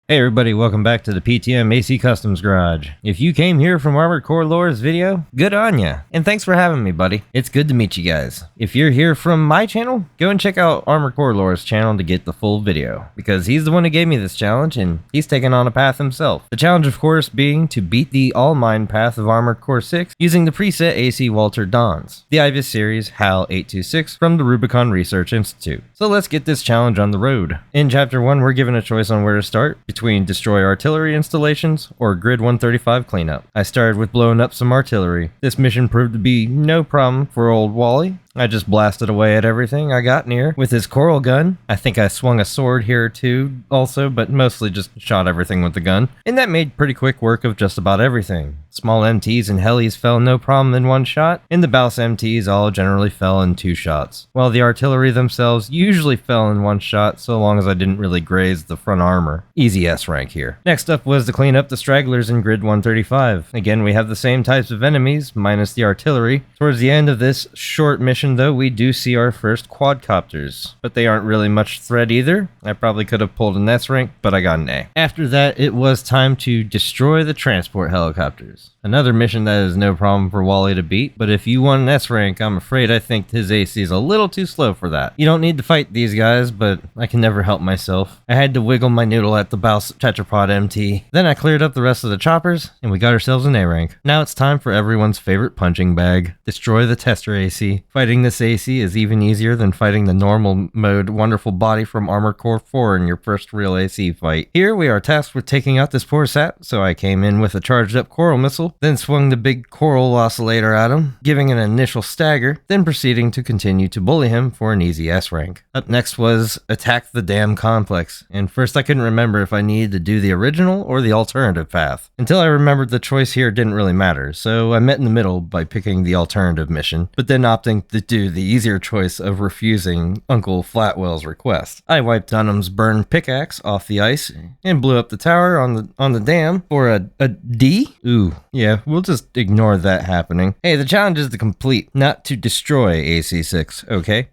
Hey everybody, welcome back to the PTM AC Customs Garage. If you came here from Armored Core Lore's video, good on ya, and thanks for having me, buddy. It's good to meet you guys. If you're here from my channel, go and check out Armored Core Lore's channel to get the full video, because he's the one who gave me this challenge, and he's taken on a path himself. The challenge, of course, being to beat the Allmind path of Armored Core 6 using the preset AC Walter Dons, the IVIS series HAL 826 from the Rubicon Research Institute. So let's get this challenge on the road. In Chapter 1, we're given a choice on where to start, between destroy artillery installations or grid 135 cleanup. I started with blowing up some artillery. This mission proved to be no problem for old Wally. I just blasted away at everything I got near with his coral gun. I think I swung a sword here too also, but mostly just shot everything with the gun. And that made pretty quick work of just about everything. Small MTs and helis fell no problem in one shot, and the Baus MTs all generally fell in 2 shots, while the artillery themselves usually fell in 1 shot so long as I didn't really graze the front armor. Easy S rank here. Next up was to clean up the stragglers in grid 135. Again, we have the same types of enemies, minus the artillery. Towards the end of this short mission though, we do see our first quadcopters, but they aren't really much threat either. I probably could have pulled an S rank, but I got an A. After that, it was time to destroy the transport helicopters. Another mission that is no problem for Wally to beat, but if you want an S rank, I'm afraid I think his AC is a little too slow for that. You don't need to fight these guys, but I can never help myself. I had to wiggle my noodle at the Baus Tetrapod MT. Then I cleared up the rest of the choppers, and we got ourselves an A rank. Now it's time for everyone's favorite punching bag. Destroy the tester AC. Fighting this AC is even easier than fighting the normal mode wonderful body from Armored Core 4 in your first real AC fight. Here we are tasked with taking out this poor sap, so I came in with a charged up coral missile, then swung the big coral oscillator at him, giving an initial stagger, then proceeding to continue to bully him for an easy S rank. Up next was attack the damn complex, and first I couldn't remember if I needed to do the original or the alternative path. Until I remembered the choice here didn't really matter, so I met in the middle by picking the alternative mission, but then opting to do the easier choice of refusing Uncle Flatwell's request. I wiped Dunham's burned pickaxe off the ice and blew up the tower on the dam for a D? Ooh, yeah, we'll just ignore that happening. Hey, the challenge is to complete, not to destroy AC6, okay?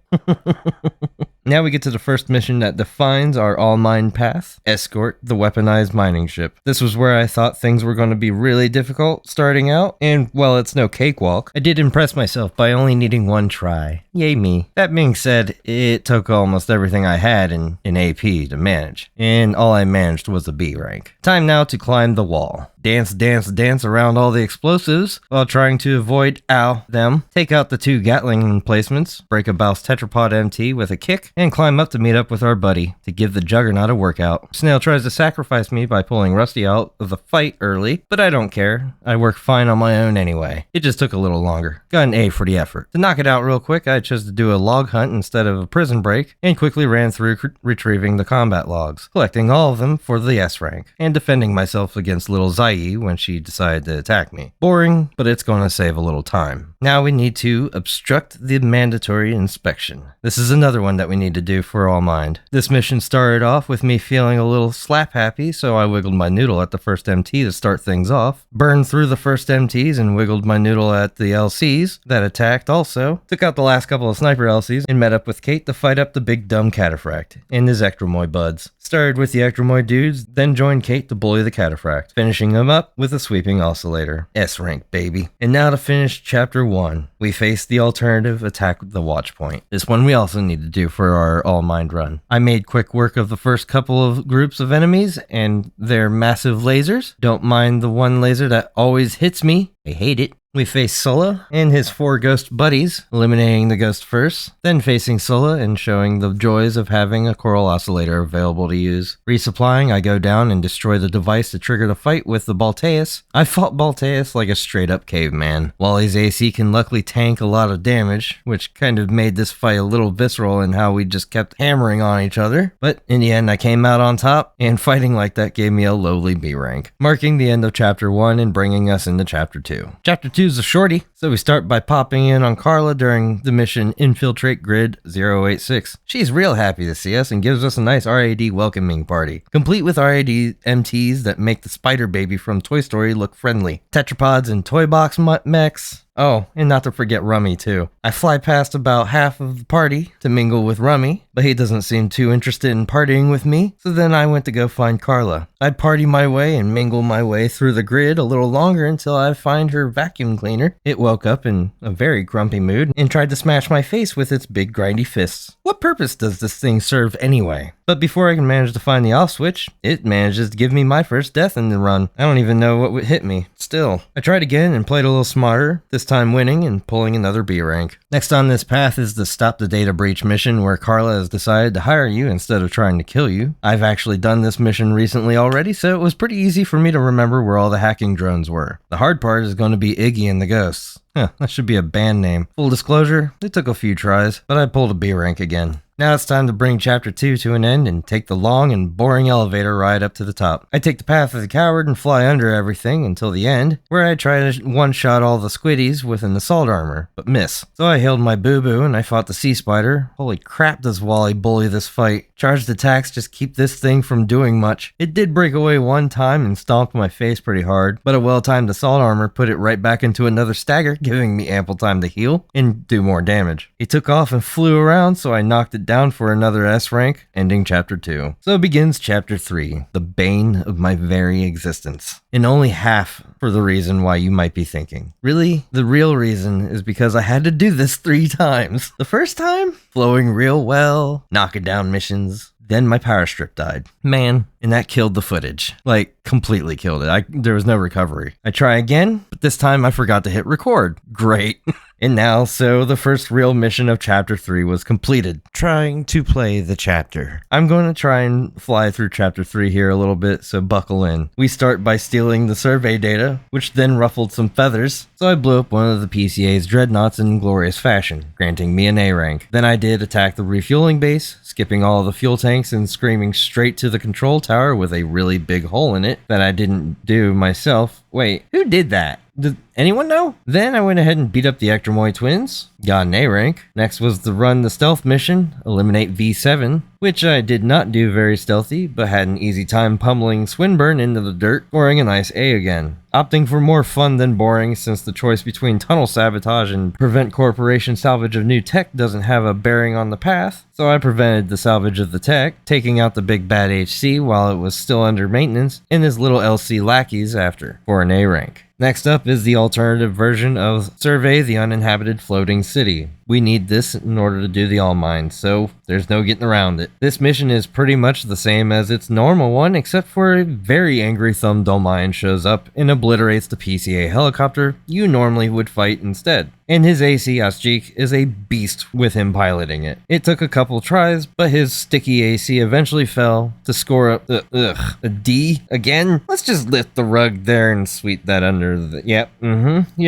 Now we get to the first mission that defines our Allmind path. Escort the weaponized mining ship. This was where I thought things were going to be really difficult starting out, and while it's no cakewalk, I did impress myself by only needing 1 try. Yay me. That being said, it took almost everything I had in AP to manage, and all I managed was a B rank. Time now to climb the wall. Dance, dance, dance around all the explosives while trying to avoid them. Take out the 2 Gatling emplacements, break a Baus Tetrapod MT with a kick, and climb up to meet up with our buddy to give the Juggernaut a workout. Snail tries to sacrifice me by pulling Rusty out of the fight early, but I don't care. I work fine on my own anyway. It just took a little longer. Got an A for the effort. To knock it out real quick, I chose to do a log hunt instead of a prison break, and quickly ran through retrieving the combat logs, collecting all of them for the S rank, and defending myself against little Zai when she decided to attack me. Boring, but it's going to save a little time. Now we need to obstruct the mandatory inspection. This is another one that we need to do for Allmind. This mission started off with me feeling a little slap happy, so I wiggled my noodle at the first MT to start things off, burned through the first MTs and wiggled my noodle at the LCs that attacked also, took out the last couple of sniper LCs, and met up with Kate to fight up the big dumb cataphract and his Ectromoy buds. Started with the Ectromoy dudes, then joined Kate to bully the cataphract, finishing him up with a sweeping oscillator. S rank, baby. And now to finish Chapter 1, we face the alternative attack the watch point. This one we also need to do for our Allmind run. I made quick work of the first couple of groups of enemies and their massive lasers. Don't mind the one laser that always hits me. I hate it. We face Sulla and his 4 ghost buddies, eliminating the ghost first, then facing Sulla and showing the joys of having a coral oscillator available to use. Resupplying, I go down and destroy the device to trigger the fight with the Balteus. I fought Balteus like a straight up caveman. Wally's AC can luckily tank a lot of damage, which kind of made this fight a little visceral in how we just kept hammering on each other. But in the end, I came out on top, and fighting like that gave me a lowly B rank, marking the end of Chapter 1 and bringing us into Chapter 2. Chapter 2 is a shorty, so we start by popping in on Carla during the mission Infiltrate Grid 086. She's real happy to see us and gives us a nice RAD welcoming party, complete with RAD MTs that make the spider baby from Toy Story look friendly, tetrapods and toy box mechs. Oh, and not to forget Rummy too. I fly past about half of the party to mingle with Rummy, but he doesn't seem too interested in partying with me, so then I went to go find Carla. I'd party my way and mingle my way through the grid a little longer until I'd find her vacuum cleaner. It woke up in a very grumpy mood and tried to smash my face with its big grindy fists. What purpose does this thing serve anyway? But before I can manage to find the off switch, it manages to give me my first death in the run. I don't even know what would hit me. Still, I tried again and played a little smarter, this time winning and pulling another B rank. Next on this path is the Stop the Data Breach mission, where Carla has decided to hire you instead of trying to kill you. I've actually done this mission recently already, so it was pretty easy for me to remember where all the hacking drones were. The hard part is going to be Iggy and the Ghosts. That should be a band name. Full disclosure, it took a few tries, but I pulled a B rank again. Now it's time to bring Chapter 2 to an end and take the long and boring elevator ride up to the top. I take the path of the coward and fly under everything until the end, where I try to one-shot all the squiddies with an assault armor, but miss. So I hailed my boo-boo and I fought the sea spider. Holy crap, does Wally bully this fight. Charged attacks just keep this thing from doing much. It did break away one time and stomped my face pretty hard, but a well-timed assault armor put it right back into another stagger, giving me ample time to heal and do more damage. He took off and flew around, so I knocked it down for another S rank, ending Chapter 2. So begins Chapter 3, the bane of my very existence. And only half for the reason why you might be thinking. Really? The real reason is because I had to do this 3 times. The first time, flowing real well, knocking down missions. Then my power strip died. Man, and that killed the footage. Like, completely killed it. There was no recovery. I try again, but this time I forgot to hit record. Great. And now, so the first real mission of Chapter 3 was completed. Trying to play the chapter. I'm going to try and fly through Chapter 3 here a little bit, so buckle in. We start by stealing the survey data, which then ruffled some feathers, so I blew up one of the PCA's dreadnoughts in glorious fashion, granting me an A rank. Then I did attack the refueling base, skipping all the fuel tanks and screaming straight to the control tower with a really big hole in it that I didn't do myself. Wait, who did that? Did anyone know? Then I went ahead and beat up the Ectromoy twins, got an A rank. Next was the run the stealth mission, eliminate V7, which I did not do very stealthy, but had an easy time pummeling Swinburne into the dirt, scoring a nice A again. Opting for more fun than boring, since the choice between tunnel sabotage and prevent corporation salvage of new tech doesn't have a bearing on the path, so I prevented the salvage of the tech, taking out the big bad HC while it was still under maintenance, and his little LC lackeys after, for an A rank. Next up is the alternative version of Survey the Uninhabited Floating City. We need this in order to do the Allmind, so there's no getting around it. This mission is pretty much the same as its normal one, except for a very angry Thumb Dolmayan shows up and obliterates the PCA helicopter you normally would fight instead. And his AC Asjik is a beast with him piloting it. It took a couple tries, but his sticky AC eventually fell to score up a D again. Let's just lift the rug there and sweep that under the... Yeah,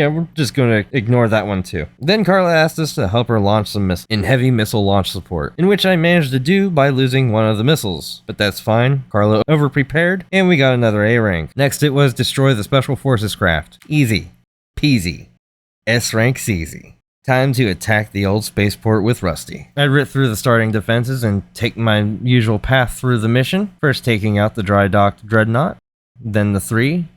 we're just gonna ignore that one too. Then Carla asked us to help her launch some missiles in heavy missile launch support, in which I managed to do by losing one of the missiles. But that's fine, Carla overprepared, and we got another A rank. Next it was destroy the Special Forces craft. Easy peasy. S rank's easy. Time to attack the old spaceport with Rusty. I ripped through the starting defenses and take my usual path through the mission, first taking out the dry docked dreadnought, then the 3,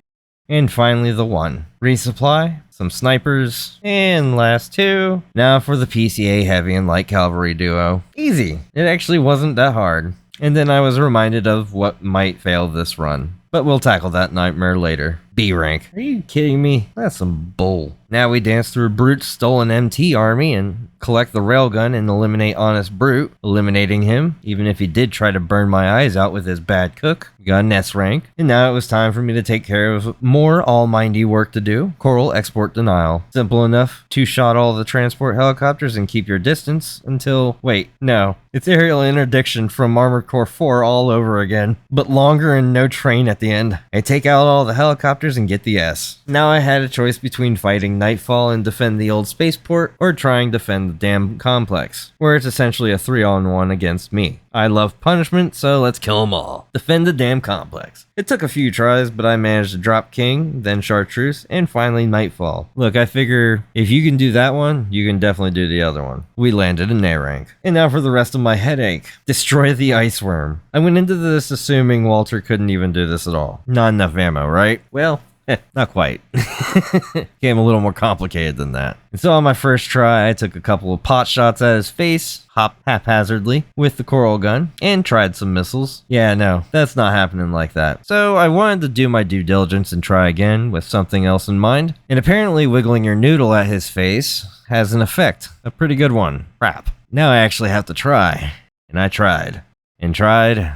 and finally the 1. Resupply, some snipers, and last 2. Now for the PCA heavy and light cavalry duo. Easy. It actually wasn't that hard. And then I was reminded of what might fail this run. But we'll tackle that nightmare later. B rank. Are you kidding me? That's some bull. Now we dance through Brute's stolen MT army and collect the railgun and eliminate Honest Brute, eliminating him, even if he did try to burn my eyes out with his bad cook. We got an S rank, and now it was time for me to take care of more all-mindy work to do. Coral export denial. Simple enough. 2-shot all the transport helicopters and keep your distance until... Wait, no. It's aerial interdiction from Armored Core 4 all over again, but longer and no train at the end. I take out all the helicopters and get the S. Now I had a choice between fighting Nightfall and defend the old spaceport, or trying to defend the damn complex, where it's essentially a 3-on-1 against me. I love punishment, so let's kill them all. Defend the damn complex. It took a few tries, but I managed to drop King, then Chartreuse, and finally Nightfall. Look, I figure if you can do that one, you can definitely do the other one. We landed an A rank. And now for the rest of my headache. Destroy the Ice Worm. I went into this assuming Walter couldn't even do this at all. Not enough ammo, right? Well, Not quite. Became a little more complicated than that. And so on my first try, I took a couple of pot shots at his face, hopped haphazardly with the coral gun, and tried some missiles. Yeah, no, that's not happening like that. So I wanted to do my due diligence and try again with something else in mind. And apparently wiggling your noodle at his face has an effect. A pretty good one. Crap. Now I actually have to try. And I tried. And tried.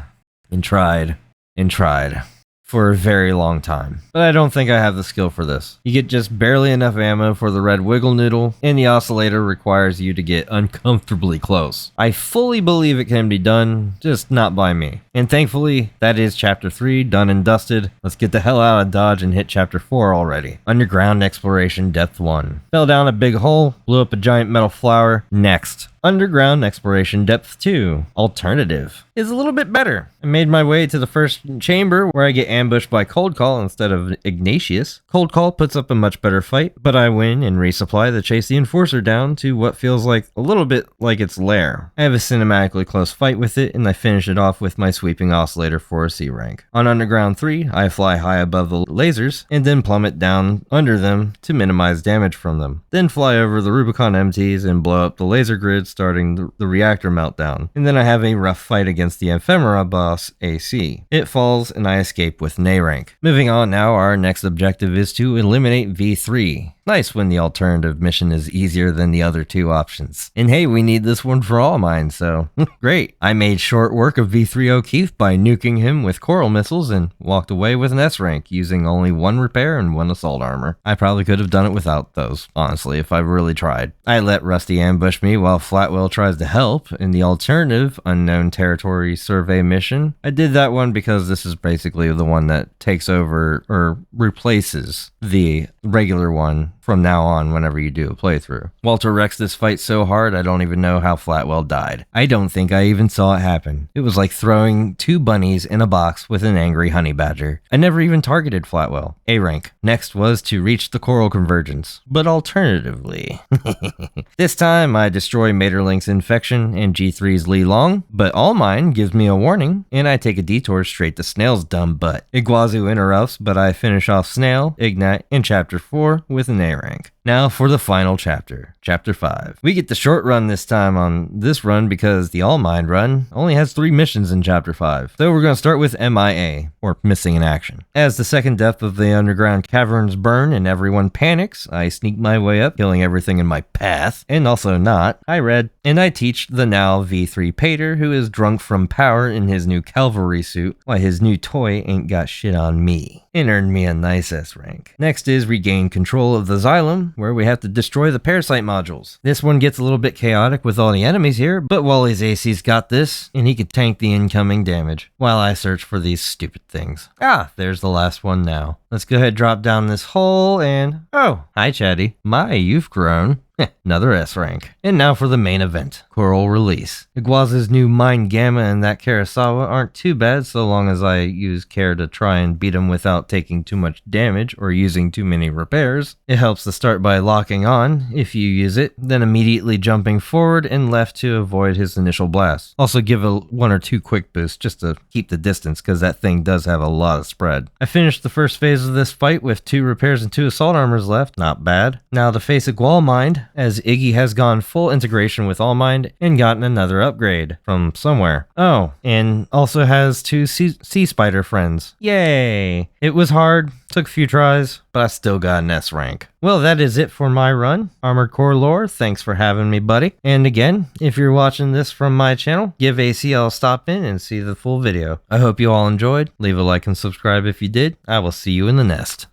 And tried. And tried. For a very long time. But I don't think I have the skill for this. You get just barely enough ammo for the red wiggle noodle, and the oscillator requires you to get uncomfortably close. I fully believe it can be done, just not by me. And thankfully, that is Chapter 3, done and dusted. Let's get the hell out of Dodge and hit Chapter 4 already. Underground Exploration Depth 1. Fell down a big hole, blew up a giant metal flower. Next. Underground Exploration Depth 2, Alternative, is a little bit better. I made my way to the first chamber where I get ambushed by Cold Call instead of Ignatius. Cold Call puts up a much better fight, but I win and resupply to chase the Enforcer down to what feels like a little bit like its lair. I have a cinematically close fight with it, and I finish it off with my sweeping oscillator for a C rank. On Underground 3, I fly high above the lasers, and then plummet down under them to minimize damage from them. Then fly over the Rubicon MTs and blow up the laser grids, starting the reactor meltdown. And then I have a rough fight against the Ephemera boss AC. It falls and I escape with an A rank. Moving on now, our next objective is to eliminate V3. Nice when the alternative mission is easier than the other two options. And hey, we need this one for Allmind, so great. I made short work of V3 O'Keefe by nuking him with coral missiles and walked away with an S rank using only one repair and one assault armor. I probably could have done it without those, honestly, if I really tried. I let Rusty ambush me while Flatwell tries to help in the alternative Unknown Territory Survey mission. I did that one because this is basically the one that takes over or replaces the regular one from now on whenever you do a playthrough. Walter wrecks this fight so hard I don't even know how Flatwell died. I don't think I even saw it happen. It was like throwing two bunnies in a box with an angry honey badger. I never even targeted Flatwell. A rank. Next was to reach the coral convergence, but alternatively. This time I destroy Materlink's Infection and G3's Li Long, but Allmind gives me a warning and I take a detour straight to Snail's dumb butt. Iguazu interrupts, but I finish off Snail, Ignite, and Chapter 4 with an A rank. Now for the final chapter, Chapter 5. We get the short run this time on this run because the Allmind run only has 3 missions in Chapter 5. So we're going to start with MIA, or Missing in Action. As the second depth of the underground caverns burn and everyone panics, I sneak my way up, killing everything in my path, and also not. Hi Red. And I teach the now V3 Pater, who is drunk from power in his new cavalry suit, why his new toy ain't got shit on me, and earned me a nice S rank. Next is regain control of the Xylem, where we have to destroy the parasite modules. This one gets a little bit chaotic with all the enemies here, but Wally's AC's got this, and he can tank the incoming damage while I search for these stupid things. Ah, there's the last one now. Let's go ahead, drop down this hole, and oh, hi Chatty. My, you've grown. Another S rank. And now for the main event, Coral Release. Iguazu's new Mind Gamma and that Karasawa aren't too bad so long as I use care to try and beat him without taking too much damage or using too many repairs. It helps to start by locking on, if you use it, then immediately jumping forward and left to avoid his initial blast. Also give a 1 or 2 quick boosts just to keep the distance because that thing does have a lot of spread. I finished the first phase of this fight with 2 repairs and 2 assault armors left, not bad. Now to face Allmind, as Iggy has gone full integration with Allmind and gotten another upgrade from somewhere. Oh, and also has 2 sea spider friends. Yay! It was hard, took a few tries, but I still got an S rank. Well, that is it for my run. Armored Core Lore, thanks for having me, buddy. And again, if you're watching this from my channel, give ACL a stop in and see the full video. I hope you all enjoyed. Leave a like and subscribe if you did. I will see you in the nest.